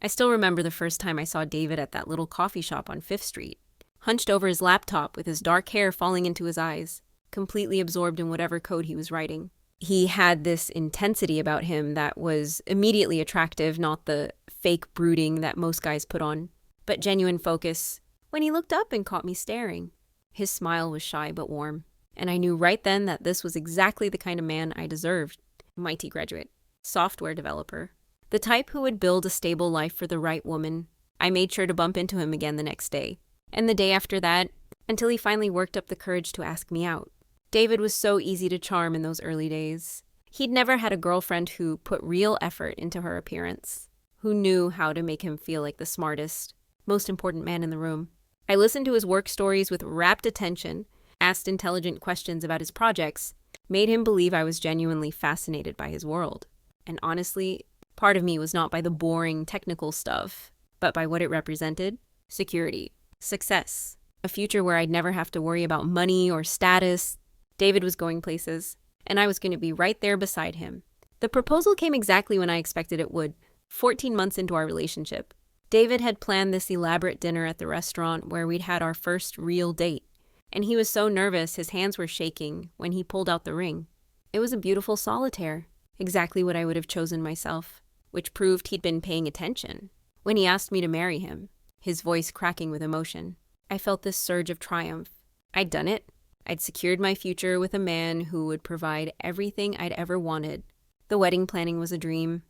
I still remember the first time I saw David at that little coffee shop on 5th Street, hunched over his laptop with his dark hair falling into his eyes, completely absorbed in whatever code he was writing. He had this intensity about him that was immediately attractive, not the fake brooding that most guys put on, but genuine focus. When he looked up and caught me staring, his smile was shy but warm, and I knew right then that this was exactly the kind of man I deserved. MIT graduate, software developer, the type who would build a stable life for the right woman. I made sure to bump into him again the next day, and the day after that, until he finally worked up the courage to ask me out. David was so easy to charm in those early days. He'd never had a girlfriend who put real effort into her appearance, who knew how to make him feel like the smartest, most important man in the room. I listened to his work stories with rapt attention, asked intelligent questions about his projects, made him believe I was genuinely fascinated by his world. And honestly, part of me was not by the boring technical stuff, but by what it represented: security, success, a future where I'd never have to worry about money or status. David was going places, and I was going to be right there beside him. The proposal came exactly when I expected it would, 14 months into our relationship. David had planned this elaborate dinner at the restaurant where we'd had our first real date, and he was so nervous his hands were shaking when he pulled out the ring. It was a beautiful solitaire, exactly what I would have chosen myself, which proved he'd been paying attention. When he asked me to marry him, his voice cracking with emotion, I felt this surge of triumph. I'd done it. I'd secured my future with a man who would provide everything I'd ever wanted. The wedding planning was a dream.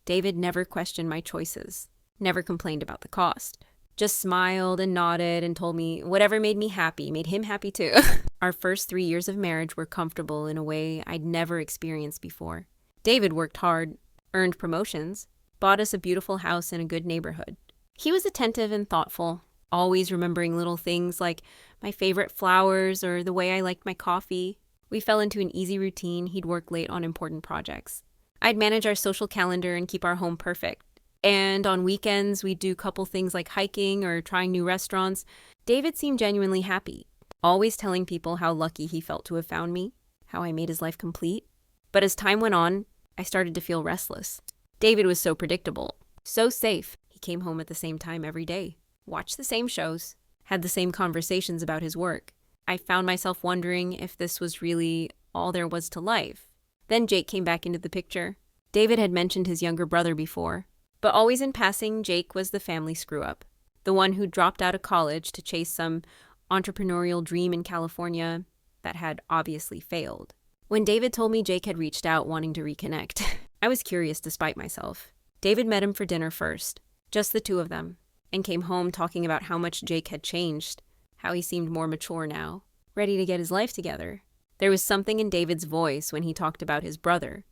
David never questioned my choices, never complained about the cost, just smiled and nodded and told me whatever made me happy made him happy too. Our first 3 years of marriage were comfortable in a way I'd never experienced before. David worked hard, earned promotions, bought us a beautiful house in a good neighborhood. He was attentive and thoughtful, always remembering little things like my favorite flowers or the way I liked my coffee. We fell into an easy routine. He'd work late on important projects. I'd manage our social calendar and keep our home perfect. And on weekends, we'd do couple things like hiking or trying new restaurants. David seemed genuinely happy, always telling people how lucky he felt to have found me, how I made his life complete. But as time went on, I started to feel restless. David was so predictable, so safe. He came home at the same time every day, watched the same shows, had the same conversations about his work. I found myself wondering if this was really all there was to life. Then Jake came back into the picture. David had mentioned his younger brother before, but always in passing, Jake was the family screw-up, the one who dropped out of college to chase some entrepreneurial dream in California that had obviously failed. When David told me Jake had reached out wanting to reconnect, I was curious despite myself. David met him for dinner first, just the two of them, and came home talking about how much Jake had changed, how he seemed more mature now, ready to get his life together. There was something in David's voice when he talked about his brother,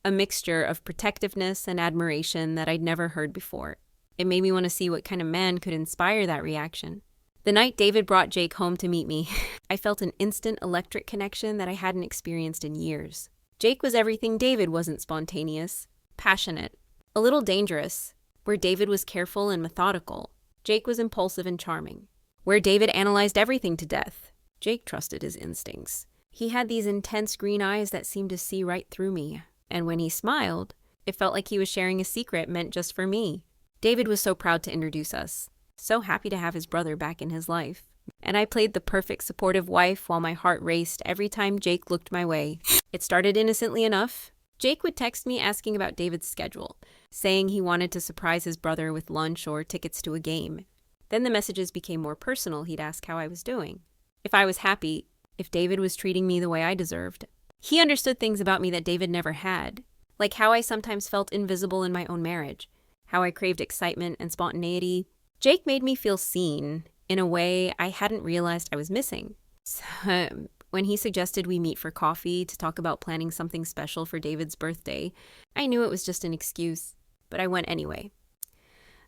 a mixture of protectiveness and admiration that I'd never heard before. It made me want to see what kind of man could inspire that reaction. The night David brought Jake home to meet me, I felt an instant electric connection that I hadn't experienced in years. Jake was everything David wasn't: spontaneous, passionate, a little dangerous. Where David was careful and methodical, Jake was impulsive and charming. Where David analyzed everything to death, Jake trusted his instincts. He had these intense green eyes that seemed to see right through me. And when he smiled, it felt like he was sharing a secret meant just for me. David was so proud to introduce us, so happy to have his brother back in his life. And I played the perfect supportive wife while my heart raced every time Jake looked my way. It started innocently enough. Jake would text me asking about David's schedule, saying he wanted to surprise his brother with lunch or tickets to a game. Then the messages became more personal. He'd ask how I was doing, if I was happy, if David was treating me the way I deserved. He understood things about me that David never had, like how I sometimes felt invisible in my own marriage, how I craved excitement and spontaneity. Jake made me feel seen in a way I hadn't realized I was missing. So, when he suggested we meet for coffee to talk about planning something special for David's birthday, I knew it was just an excuse, but I went anyway.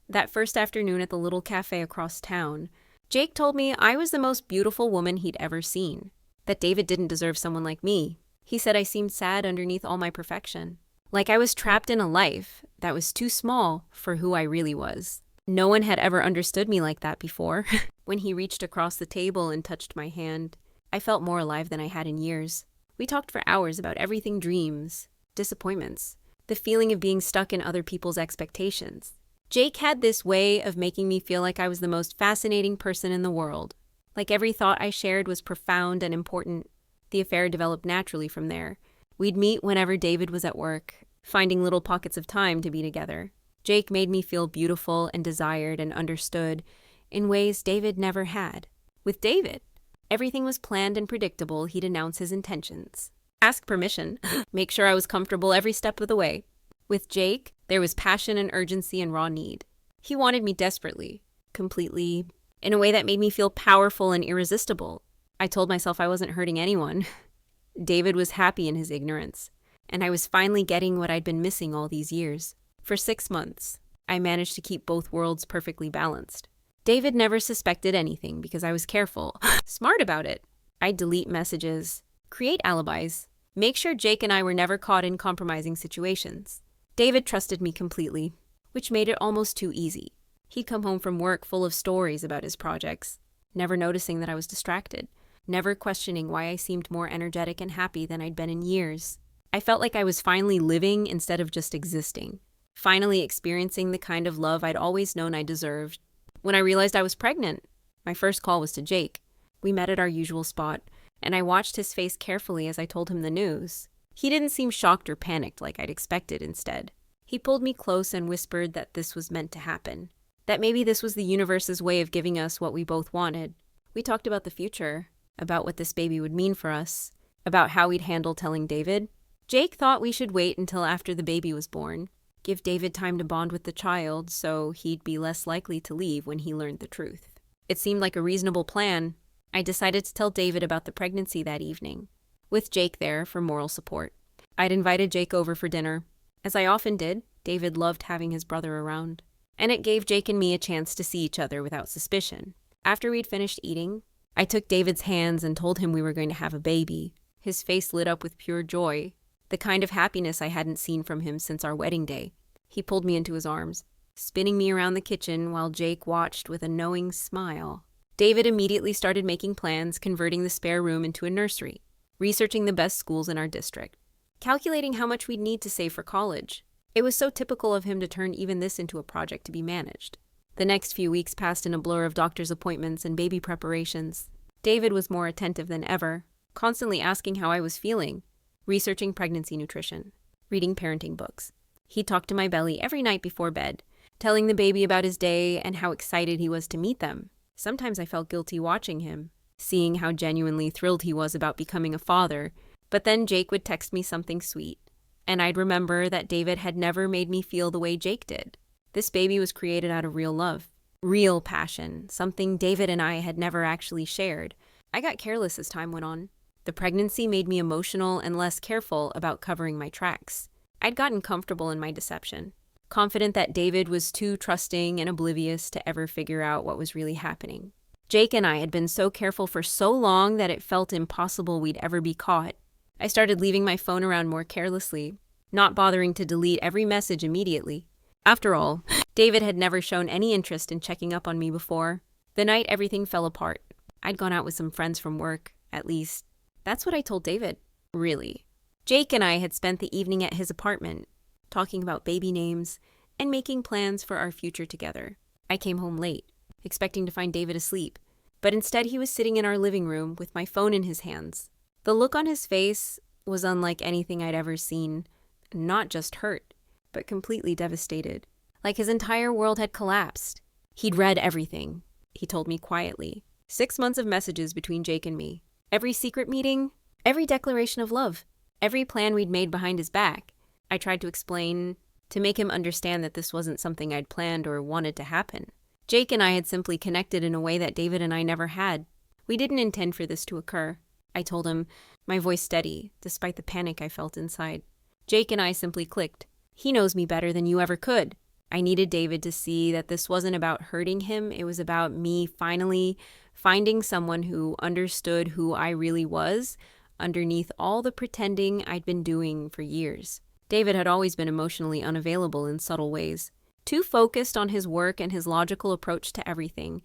That first afternoon at the little cafe across town, Jake told me I was the most beautiful woman he'd ever seen, that David didn't deserve someone like me. He said I seemed sad underneath all my perfection, like I was trapped in a life that was too small for who I really was. No one had ever understood me like that before. When he reached across the table and touched my hand, I felt more alive than I had in years. We talked for hours about everything: dreams, disappointments, the feeling of being stuck in other people's expectations. Jake had this way of making me feel like I was the most fascinating person in the world. Like every thought I shared was profound and important. The affair developed naturally from there. We'd meet whenever David was at work, finding little pockets of time to be together. Jake made me feel beautiful and desired and understood in ways David never had. With David, everything was planned and predictable. He'd announce his intentions, ask permission, make sure I was comfortable every step of the way. With Jake, there was passion and urgency and raw need. He wanted me desperately, completely, in a way that made me feel powerful and irresistible. I told myself I wasn't hurting anyone. David was happy in his ignorance, and I was finally getting what I'd been missing all these years. For 6 months, I managed to keep both worlds perfectly balanced. David never suspected anything because I was careful, smart about it. I'd delete messages, create alibis, make sure Jake and I were never caught in compromising situations. David trusted me completely, which made it almost too easy. He'd come home from work full of stories about his projects, never noticing that I was distracted, never questioning why I seemed more energetic and happy than I'd been in years. I felt like I was finally living instead of just existing, finally experiencing the kind of love I'd always known I deserved. When I realized I was pregnant, my first call was to Jake. We met at our usual spot, and I watched his face carefully as I told him the news. He didn't seem shocked or panicked like I'd expected instead. He pulled me close and whispered that this was meant to happen, that maybe this was the universe's way of giving us what we both wanted. We talked about the future, about what this baby would mean for us, about how we'd handle telling David. Jake thought we should wait until after the baby was born, give David time to bond with the child so he'd be less likely to leave when he learned the truth. It seemed like a reasonable plan. I decided to tell David about the pregnancy that evening, with Jake there for moral support. I'd invited Jake over for dinner. As I often did, David loved having his brother around, and it gave Jake and me a chance to see each other without suspicion. After we'd finished eating, I took David's hands and told him we were going to have a baby. His face lit up with pure joy, the kind of happiness I hadn't seen from him since our wedding day. He pulled me into his arms, spinning me around the kitchen while Jake watched with a knowing smile. David immediately started making plans, converting the spare room into a nursery, researching the best schools in our district, calculating how much we'd need to save for college. It was so typical of him to turn even this into a project to be managed. The next few weeks passed in a blur of doctor's appointments and baby preparations. David was more attentive than ever, constantly asking how I was feeling, researching pregnancy nutrition, reading parenting books. He talked to my belly every night before bed, telling the baby about his day and how excited he was to meet them. Sometimes I felt guilty watching him, seeing how genuinely thrilled he was about becoming a father, but then Jake would text me something sweet, and I'd remember that David had never made me feel the way Jake did. This baby was created out of real love, real passion, something David and I had never actually shared. I got careless as time went on. The pregnancy made me emotional and less careful about covering my tracks. I'd gotten comfortable in my deception, confident that David was too trusting and oblivious to ever figure out what was really happening. Jake and I had been so careful for so long that it felt impossible we'd ever be caught. I started leaving my phone around more carelessly, not bothering to delete every message immediately. After all, David had never shown any interest in checking up on me before. The night everything fell apart, I'd gone out with some friends from work, at least. That's what I told David, really. Jake and I had spent the evening at his apartment, talking about baby names and making plans for our future together. I came home late, expecting to find David asleep, but instead he was sitting in our living room with my phone in his hands. The look on his face was unlike anything I'd ever seen, not just hurt, but completely devastated. Like his entire world had collapsed. He'd read everything, he told me quietly. 6 months of messages between Jake and me. Every secret meeting, every declaration of love, every plan we'd made behind his back. I tried to explain, to make him understand that this wasn't something I'd planned or wanted to happen. Jake and I had simply connected in a way that David and I never had. We didn't intend for this to occur. I told him, my voice steady, despite the panic I felt inside. Jake and I simply clicked. He knows me better than you ever could. I needed David to see that this wasn't about hurting him. It was about me finally finding someone who understood who I really was underneath all the pretending I'd been doing for years. David had always been emotionally unavailable in subtle ways, too focused on his work and his logical approach to everything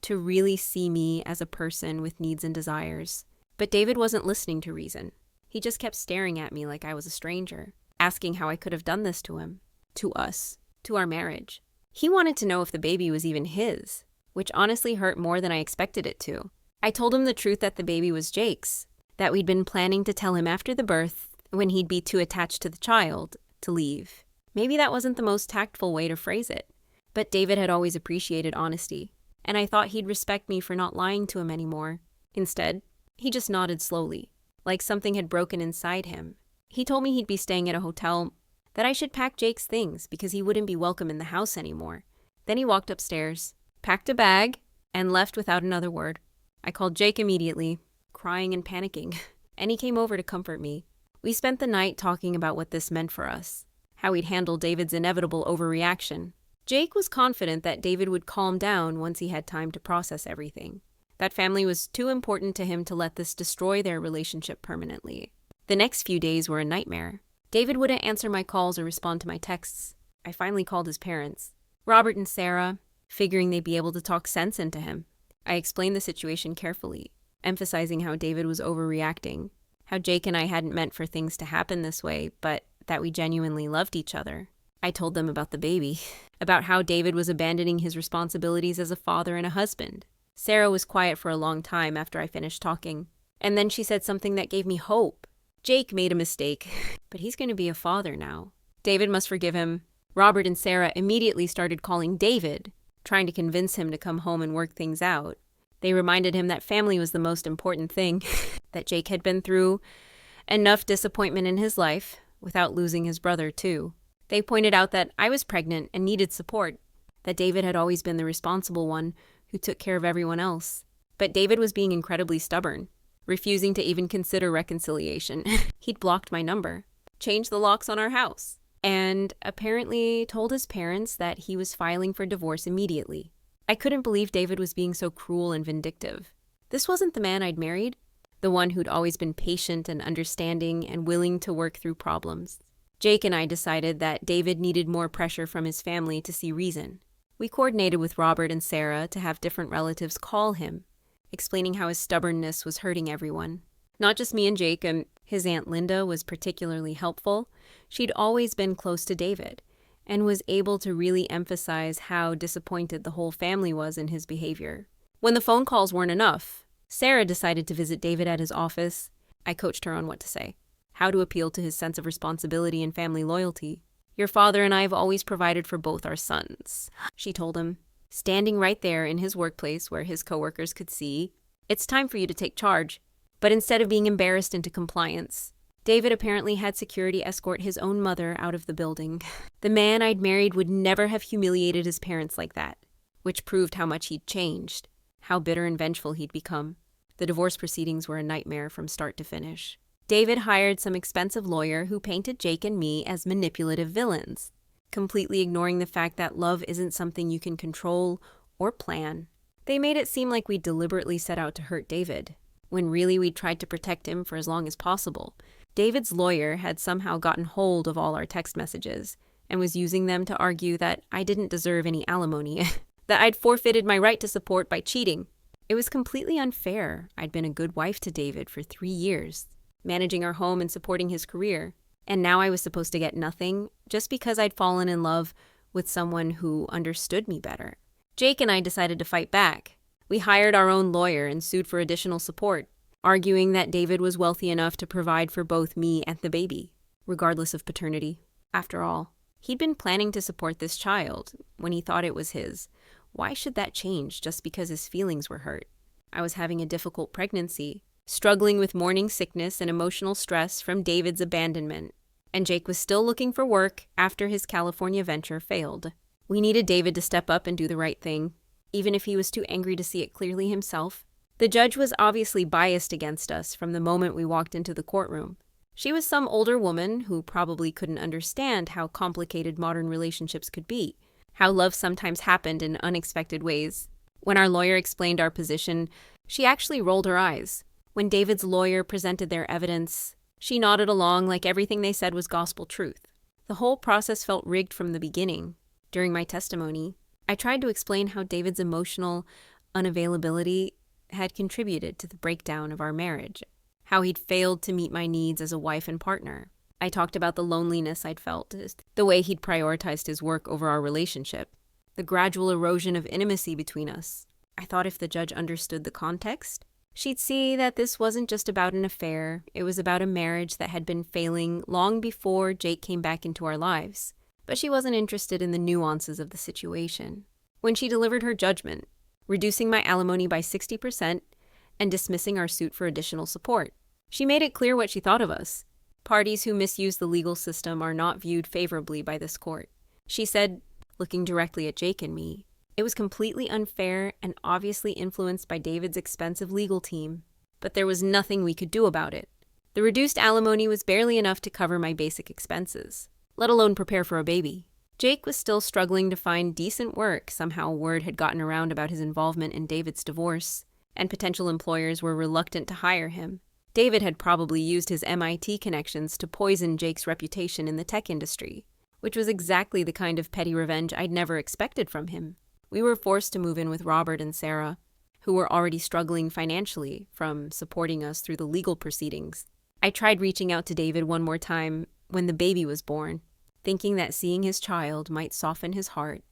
to really see me as a person with needs and desires. But David wasn't listening to reason. He just kept staring at me like I was a stranger, asking how I could have done this to him, to us, to our marriage. He wanted to know if the baby was even his, which honestly hurt more than I expected it to. I told him the truth that the baby was Jake's, that we'd been planning to tell him after the birth, when he'd be too attached to the child, to leave. Maybe that wasn't the most tactful way to phrase it, but David had always appreciated honesty, and I thought he'd respect me for not lying to him anymore. Instead, he just nodded slowly, like something had broken inside him. He told me he'd be staying at a hotel, that I should pack Jake's things because he wouldn't be welcome in the house anymore. Then he walked upstairs, packed a bag, and left without another word. I called Jake immediately, crying and panicking, and he came over to comfort me. We spent the night talking about what this meant for us, how we'd handle David's inevitable overreaction. Jake was confident that David would calm down once he had time to process everything. That family was too important to him to let this destroy their relationship permanently. The next few days were a nightmare. David wouldn't answer my calls or respond to my texts. I finally called his parents, Robert and Sarah, figuring they'd be able to talk sense into him. I explained the situation carefully, emphasizing how David was overreacting, how Jake and I hadn't meant for things to happen this way, but that we genuinely loved each other. I told them about the baby, about how David was abandoning his responsibilities as a father and a husband. Sarah was quiet for a long time after I finished talking, and then she said something that gave me hope. Jake made a mistake, but he's going to be a father now. David must forgive him. Robert and Sarah immediately started calling David, trying to convince him to come home and work things out. They reminded him that family was the most important thing, that Jake had been through enough disappointment in his life without losing his brother too. They pointed out that I was pregnant and needed support, that David had always been the responsible one who took care of everyone else. But David was being incredibly stubborn, refusing to even consider reconciliation. He'd blocked my number, changed the locks on our house, and apparently told his parents that he was filing for divorce immediately. I couldn't believe David was being so cruel and vindictive. This wasn't the man I'd married, the one who'd always been patient and understanding and willing to work through problems. Jake and I decided that David needed more pressure from his family to see reason. We coordinated with Robert and Sarah to have different relatives call him, explaining how his stubbornness was hurting everyone. Not just me and Jake, and his Aunt Linda was particularly helpful. She'd always been close to David and was able to really emphasize how disappointed the whole family was in his behavior. When the phone calls weren't enough, Sarah decided to visit David at his office. I coached her on what to say, how to appeal to his sense of responsibility and family loyalty. "Your father and I have always provided for both our sons," she told him, standing right there in his workplace where his coworkers could see. "It's time for you to take charge." But instead of being embarrassed into compliance, David apparently had security escort his own mother out of the building. The man I'd married would never have humiliated his parents like that, which proved how much he'd changed, how bitter and vengeful he'd become. The divorce proceedings were a nightmare from start to finish. David hired some expensive lawyer who painted Jake and me as manipulative villains, completely ignoring the fact that love isn't something you can control or plan. They made it seem like we deliberately set out to hurt David, when really we'd tried to protect him for as long as possible. David's lawyer had somehow gotten hold of all our text messages and was using them to argue that I didn't deserve any alimony, that I'd forfeited my right to support by cheating. It was completely unfair. I'd been a good wife to David for 3 years, managing our home and supporting his career, and now I was supposed to get nothing just because I'd fallen in love with someone who understood me better. Jake and I decided to fight back. We hired our own lawyer and sued for additional support, arguing that David was wealthy enough to provide for both me and the baby, regardless of paternity. After all, he'd been planning to support this child when he thought it was his. Why should that change just because his feelings were hurt? I was having a difficult pregnancy, struggling with morning sickness and emotional stress from David's abandonment, and Jake was still looking for work after his California venture failed. We needed David to step up and do the right thing, even if he was too angry to see it clearly himself. The judge was obviously biased against us from the moment we walked into the courtroom. She was some older woman who probably couldn't understand how complicated modern relationships could be, how love sometimes happened in unexpected ways. When our lawyer explained our position, she actually rolled her eyes. When David's lawyer presented their evidence, she nodded along like everything they said was gospel truth. The whole process felt rigged from the beginning. During my testimony, I tried to explain how David's emotional unavailability had contributed to the breakdown of our marriage, how he'd failed to meet my needs as a wife and partner. I talked about the loneliness I'd felt, the way he'd prioritized his work over our relationship, the gradual erosion of intimacy between us. I thought if the judge understood the context, she'd see that this wasn't just about an affair, it was about a marriage that had been failing long before Jake came back into our lives. But she wasn't interested in the nuances of the situation. When she delivered her judgment, reducing my alimony by 60% and dismissing our suit for additional support, she made it clear what she thought of us. Parties who misuse the legal system are not viewed favorably by this court. She said, looking directly at Jake and me, it was completely unfair and obviously influenced by David's expensive legal team, but there was nothing we could do about it. The reduced alimony was barely enough to cover my basic expenses, let alone prepare for a baby. Jake was still struggling to find decent work. Somehow word had gotten around about his involvement in David's divorce, and potential employers were reluctant to hire him. David had probably used his MIT connections to poison Jake's reputation in the tech industry, which was exactly the kind of petty revenge I'd never expected from him. We were forced to move in with Robert and Sarah, who were already struggling financially from supporting us through the legal proceedings. I tried reaching out to David one more time when the baby was born, thinking that seeing his child might soften his heart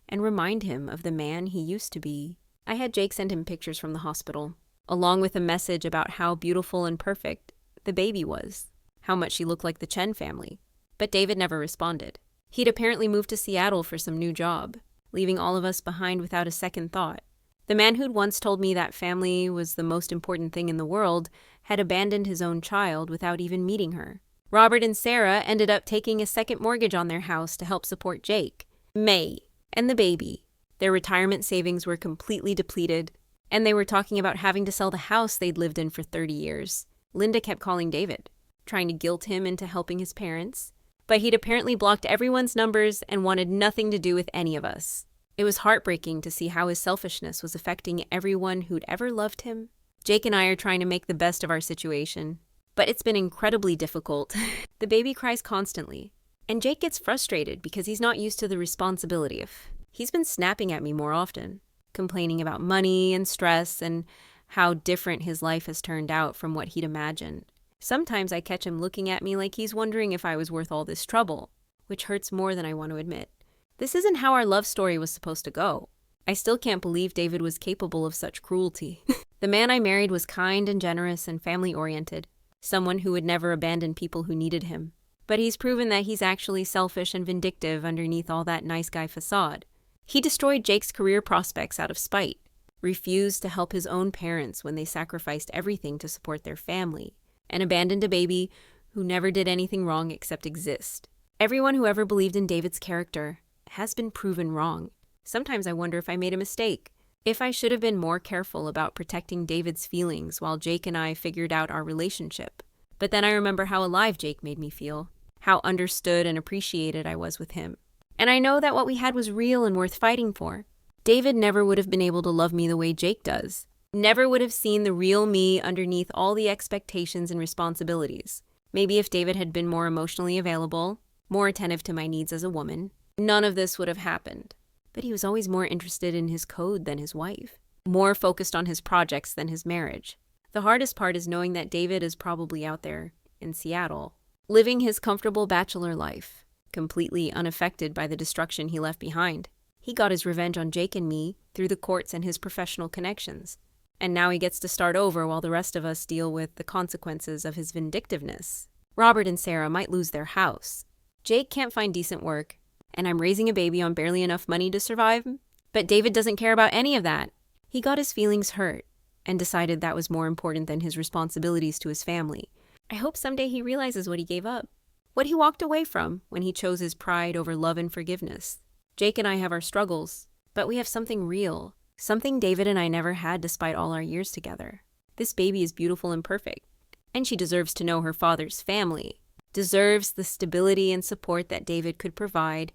and remind him of the man he used to be. I had Jake send him pictures from the hospital, along with a message about how beautiful and perfect the baby was, how much she looked like the Chen family. But David never responded. He'd apparently moved to Seattle for some new job, leaving all of us behind without a second thought. The man who'd once told me that family was the most important thing in the world had abandoned his own child without even meeting her. Robert and Sarah ended up taking a second mortgage on their house to help support Jake, May, and the baby. Their retirement savings were completely depleted, and they were talking about having to sell the house they'd lived in for 30 years. Linda kept calling David, trying to guilt him into helping his parents, but he'd apparently blocked everyone's numbers and wanted nothing to do with any of us. It was heartbreaking to see how his selfishness was affecting everyone who'd ever loved him. Jake and I are trying to make the best of our situation, but it's been incredibly difficult. The baby cries constantly, and Jake gets frustrated because he's not used to the responsibility. He's been snapping at me more often, complaining about money and stress and how different his life has turned out from what he'd imagined. Sometimes I catch him looking at me like he's wondering if I was worth all this trouble, which hurts more than I want to admit. This isn't how our love story was supposed to go. I still can't believe David was capable of such cruelty. The man I married was kind and generous and family-oriented, someone who would never abandon people who needed him. But he's proven that he's actually selfish and vindictive underneath all that nice guy facade. He destroyed Jake's career prospects out of spite, refused to help his own parents when they sacrificed everything to support their family, and abandoned a baby who never did anything wrong except exist. Everyone who ever believed in David's character has been proven wrong. Sometimes I wonder if I made a mistake, if I should have been more careful about protecting David's feelings while Jake and I figured out our relationship. But then I remember how alive Jake made me feel, how understood and appreciated I was with him. And I know that what we had was real and worth fighting for. David never would have been able to love me the way Jake does. Never would have seen the real me underneath all the expectations and responsibilities. Maybe if David had been more emotionally available, more attentive to my needs as a woman, none of this would have happened. But he was always more interested in his code than his wife, more focused on his projects than his marriage. The hardest part is knowing that David is probably out there in Seattle, living his comfortable bachelor life, completely unaffected by the destruction he left behind. He got his revenge on Jake and me through the courts and his professional connections. And now he gets to start over while the rest of us deal with the consequences of his vindictiveness. Robert and Sarah might lose their house. Jake can't find decent work, and I'm raising a baby on barely enough money to survive. But David doesn't care about any of that. He got his feelings hurt and decided that was more important than his responsibilities to his family. I hope someday he realizes what he gave up, what he walked away from when he chose his pride over love and forgiveness. Jake and I have our struggles, but we have something real, something David and I never had despite all our years together. This baby is beautiful and perfect, and she deserves to know her father's family, deserves the stability and support that David could provide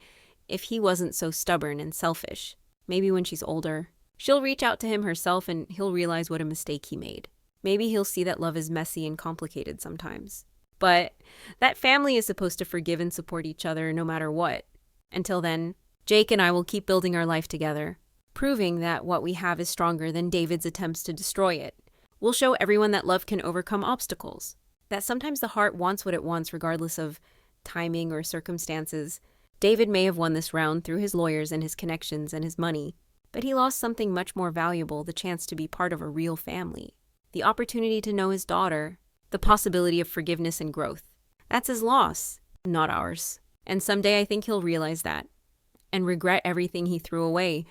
if he wasn't so stubborn and selfish. Maybe when she's older, she'll reach out to him herself and he'll realize what a mistake he made. Maybe he'll see that love is messy and complicated sometimes. But that family is supposed to forgive and support each other no matter what. Until then, Jake and I will keep building our life together, proving that what we have is stronger than David's attempts to destroy it. We'll show everyone that love can overcome obstacles, that sometimes the heart wants what it wants regardless of timing or circumstances, David may have won this round through his lawyers and his connections and his money, but he lost something much more valuable, the chance to be part of a real family. The opportunity to know his daughter, the possibility of forgiveness and growth. That's his loss, not ours. And someday I think he'll realize that and regret everything he threw away